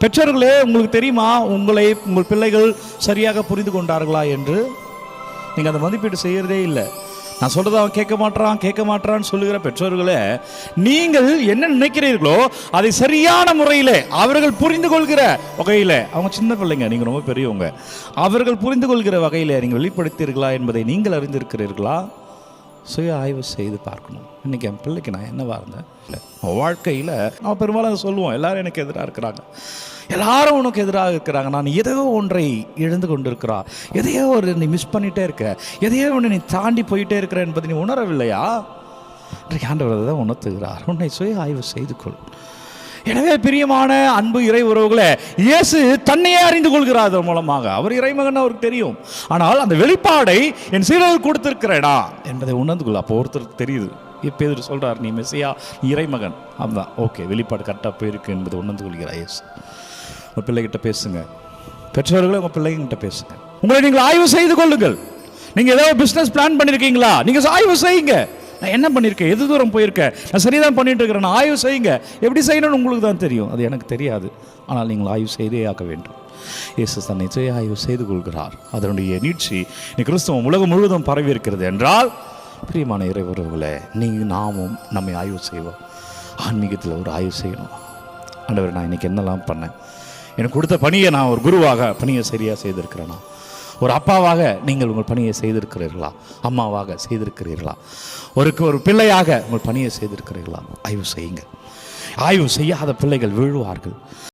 பெற்றோர்களே, உங்களுக்கு தெரியுமா உங்கள் பிள்ளைகள் சரியாக புரிந்து கொண்டார்களா என்று? நீங்கள் அந்த மதிப்பீடு செய்கிறதே இல்லை. நான் சொல்கிறத அவன் கேட்க மாட்டான்னு சொல்லுகிற பெற்றோர்களே, நீங்கள் என்ன நினைக்கிறீர்களோ அதை சரியான முறையில் அவர்கள் புரிந்து கொள்கிற வகையில், அவங்க சின்ன பிள்ளைங்க, நீங்கள் ரொம்ப பெரியவங்க, அவர்கள் புரிந்து கொள்கிற வகையில் நீங்கள் வெளிப்படுத்தீர்களா என்பதை நீங்கள் அறிந்திருக்கிறீர்களா? சுய ஆய்வு செய்து பார்க்கணும். இன்றைக்கி என் பிள்ளைக்கு நான் என்னவா இருந்தேன்? இல்லை, வாழ்க்கையில் நான் பெரும்பாலும் சொல்லுவோம், எல்லாரும் எனக்கு எதிராக இருக்கிறாங்க, எல்லாரும் உனக்கு எதிராக இருக்கிறாங்க, நான் எதையோ ஒன்றை இழந்து கொண்டு இருக்கிறா, எதையோ ஒரு நீ மிஸ் பண்ணிகிட்டே இருக்க, எதையோ ஒன்று நீ தாண்டி போயிட்டே இருக்கிற என்பதை நீ உணரவில்லையா? இன்றைக்கு ஆண்டவர் தான் உணர்த்துகிறார், உன்னை சுய ஆய்வு செய்து கொள். எனவே பிரியமான அன்பு இறை உறவுகளே, இயேசு தன்னையே அறிந்து கொள்கிறார் அதன் மூலமாக. அவர் இறைமகன், அவருக்கு தெரியும். ஆனால் அந்த வெளிப்பாடை என் சீடர்கள் கொடுத்திருக்கிறேடா என்பதை உணர்ந்து கொள்ள அப்போ ஒருத்தருக்கு தெரியுது. பேதுரு சொல்றார், நீ மெசியா, நீ இறைமகன். அதுதான் ஓகே, வெளிப்பாடு கரெக்டாக போயிருக்கு என்பதை உணர்ந்து கொள்கிறார் இயேசு. உங்கள் பிள்ளைகிட்ட பேசுங்க, பெற்றோர்களே உங்கள் பிள்ளைங்கிட்ட பேசுங்க. உங்களை நீங்கள் ஆய்வு செய்து கொள்ளுங்கள். நீங்கள் ஏதாவது பிஸ்னஸ் பிளான் பண்ணியிருக்கீங்களா? நீங்கள் ஆய்வு செய்யுங்க. நான் என்ன பண்ணியிருக்கேன், எது தூரம் போயிருக்கேன், நான் சரிதான் பண்ணிட்டு இருக்கிறேன், நான் ஆய்வு செய்யுங்க. எப்படி செய்யணும்னு உங்களுக்கு தான் தெரியும், அது எனக்கு தெரியாது. ஆனால் நீங்கள் ஆய்வு செய்தே ஆக்க வேண்டும். இயேசு தன்னை சுய ஆய்வு செய்து கொள்கிறார். அதனுடைய நீட்சி நீ கிறிஸ்தவம் உலகம் முழுவதும் பரவி இருக்கிறது என்றால், பிரியமான இறை உறவுகளை, நாமும் நம்மை ஆய்வு செய்வோம். ஆன்மீகத்தில் ஒரு ஆய்வு செய்யணும். ஆண்டவர், நான் இன்னைக்கு என்னெல்லாம் பண்ணேன், எனக்கு கொடுத்த பணியை நான் ஒரு குருவாக பணியை சரியாக செய்திருக்கிறேனா, ஒரு அப்பாவாக நீங்கள் உங்கள் பணியை செய்திருக்கிறீர்களா, அம்மாவாக செய்திருக்கிறீர்களா, ஒரு பிள்ளையாக உங்கள் பணியை செய்திருக்கிறீர்களா? ஆய்வு செய்யுங்க. ஆய்வு செய்யாத பிள்ளைகள் வீழுவார்கள்.